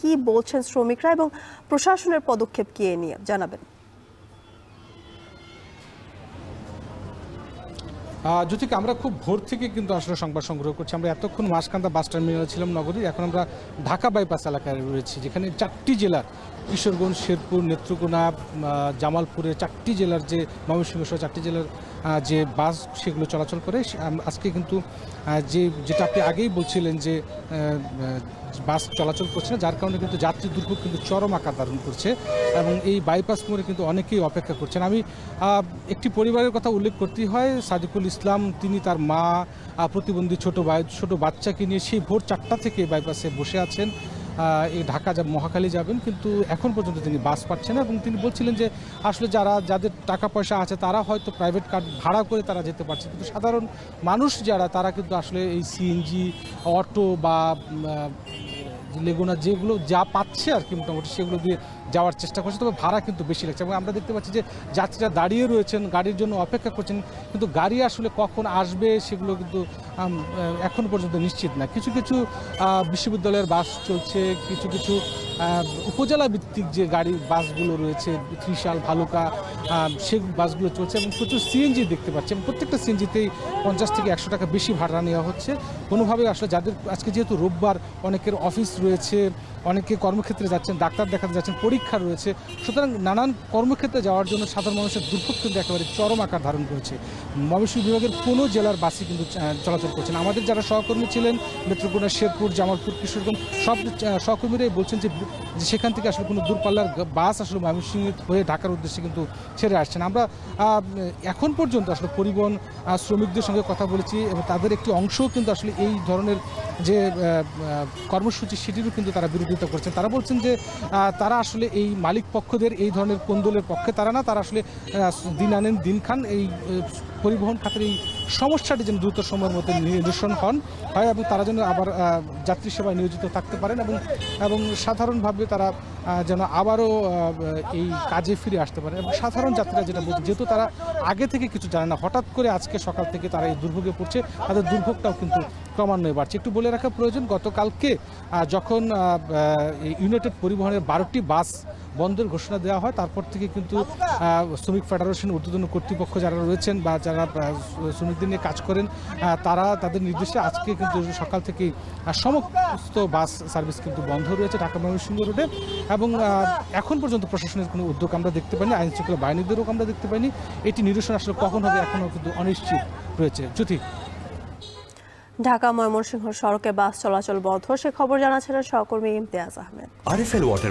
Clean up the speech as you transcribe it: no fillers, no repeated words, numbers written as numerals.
কি বলছেন শ্রমিকরা এবং প্রশাসনের পদক্ষেপ কি এ নিয়ে জানাবেন। জ্যোতিকা, আমরা খুব ভোর থেকে কিন্তু আসলে সংবাদ সংগ্রহ করছি। আমরা এতক্ষণ মাসকান্দা বাস টার্মিনাল ছিলাম নগরীর, এখন আমরা ঢাকা বাইপাস এলাকায় রয়েছি, যেখানে 4টি জেলার কিশোরগঞ্জ, শেরপুর, নেত্রকোনা, জামালপুরে 4টি জেলার যে ময়মনসিংহ সহ 4টি জেলার যে বাস সেগুলো চলাচল করে। আজকে কিন্তু যেটা আপনি আগেই বলছিলেন যে বাস চলাচল করছে না, যার কারণে কিন্তু যাত্রী দুর্ভোগ কিন্তু চরম আকার ধারণ করছে এবং এই বাইপাস মোড়ে কিন্তু অনেকেই অপেক্ষা করছেন। আমি একটি পরিবারের কথা উল্লেখ করতেই হয়, সাদিকুল ইসলাম, তিনি তার মা, প্রতিবন্ধী ছোট বাচ্চাকে নিয়ে সেই ভোর 4টা থেকে বাইপাসে বসে আছেন। এই ঢাকা মহাখালী যাবেন, কিন্তু এখন পর্যন্ত তিনি বাস পাচ্ছেন না এবং তিনি বলছিলেন যে আসলে যাদের টাকা পয়সা আছে তারা হয়তো প্রাইভেট কার ভাড়া করে তারা যেতে পারছে, কিন্তু সাধারণ মানুষ যারা তারা কিন্তু আসলে এই সিএনজি, অটো বা লেগুনা যেগুলো যা পাচ্ছে আর কি মোটামুটি সেগুলো দিয়ে যাওয়ার চেষ্টা করছে, তবে ভাড়া কিন্তু বেশি লাগছে এবং আমরা দেখতে পাচ্ছি যে যাত্রীরা দাঁড়িয়ে রয়েছেন, গাড়ির জন্য অপেক্ষা করছেন, কিন্তু গাড়ি আসলে কখন আসবে সেগুলো কিন্তু এখন পর্যন্ত নিশ্চিত না। কিছু কিছু বিশ্ববিদ্যালয়ের বাস চলছে, কিছু কিছু উপজেলা ভিত্তিক যে বাসগুলো রয়েছে, ত্রিশাল, ভালুকা, সেই বাসগুলো চলছে এবং প্রচুর সিএনজি দেখতে পাচ্ছি এবং প্রত্যেকটা সিএনজিতেই 50 থেকে 100 টাকা বেশি ভাড়া নেওয়া হচ্ছে। কোনোভাবে আসলে যাদের আজকে যেহেতু রোববার, অনেকের অফিস রয়েছে, অনেকে কর্মক্ষেত্রে যাচ্ছেন, ডাক্তার দেখাতে যাচ্ছেন, পরীক্ষা রয়েছে, সুতরাং নানান কর্মক্ষেত্রে যাওয়ার জন্য সাধারণ মানুষের দুর্ভোগ কিন্তু একেবারে চরম আকার ধারণ করেছে। ময়মনসিংহ বিভাগের কোনো জেলার বাসই কিন্তু চলাচল করছে না। আমাদের যারা সহকর্মী ছিলেন নেত্রকোনা, শেরপুর, জামালপুর, কিশোরগঞ্জ, সব সহকর্মীরাই বলছেন যে সেখান থেকে আসলে কোনো দূরপাল্লার বাস আসলে ময়মনসিংহ হয়ে ঢাকার উদ্দেশ্যে কিন্তু ছেড়ে আসছেন। আমরা এখন পর্যন্ত আসলে পরিবহন শ্রমিকদের সঙ্গে কথা বলেছি এবং তাদের একটি অংশও কিন্তু আসলে এই ধরনের যে কর্মসূচি সেটিরও কিন্তু তারা বিরোধিতা করছেন। তারা বলছেন যে তারা আসলে এই মালিক পক্ষদের এই ধরনের কোন্দলের পক্ষে তারা না, তারা আসলে দিন আনেন দিন খান, এই পরিবহন খাতের এই সমস্যাটি যেন দ্রুত সময়ের মধ্যে নিরসন হয় এবং তারা যেন আবার যাত্রী সেবায় নিয়োজিত থাকতে পারেন এবং সাধারণভাবে তারা যেন আবারও এই কাজে ফিরে আসতে পারেন। এবং সাধারণ যাত্রীরা যেটা বলছে, যেহেতু তারা আগে থেকে কিছু জানে না, হঠাৎ করে আজকে সকাল থেকে তারা এই দুর্ভোগে পড়ছে, তাদের দুর্ভোগটাও কিন্তু ক্রমান্বয়ে বাড়ছে। একটু বলে রাখা প্রয়োজন, গতকালকে যখন ইউনাইটেড পরিবহনের 12টি বাস বন্ধের ঘোষণা দেওয়া হয়, তারপর থেকে কিন্তু শ্রমিক ফেডারেশন, ঊর্ধ্বতন কর্তৃপক্ষ যারা রয়েছেন বা যারা শ্রমিকদের নিয়ে কাজ করেন, তাদের নির্দেশে আজকে কিন্তু সকাল থেকেই সমস্ত বাস সার্ভিস কিন্তু বন্ধ রয়েছে ঢাকা ময়মনসিংহ রোডে এবং এখন পর্যন্ত প্রশাসনের কোনো উদ্যোগ আমরা দেখতে পাইনি, আইন শৃঙ্খলা বাহিনীদেরও আমরা দেখতে পাইনি। এটি নিরসন আসলে কখন হবে এখনও কিন্তু অনিশ্চিত রয়েছে। জ্যোতি, ঢাকা ময়মনসিংহ সড়কে বাস চলাচল বন্ধ, সে খবর জানাচ্ছিলেন সহকর্মী ইমতিয়াজ আহমেদ।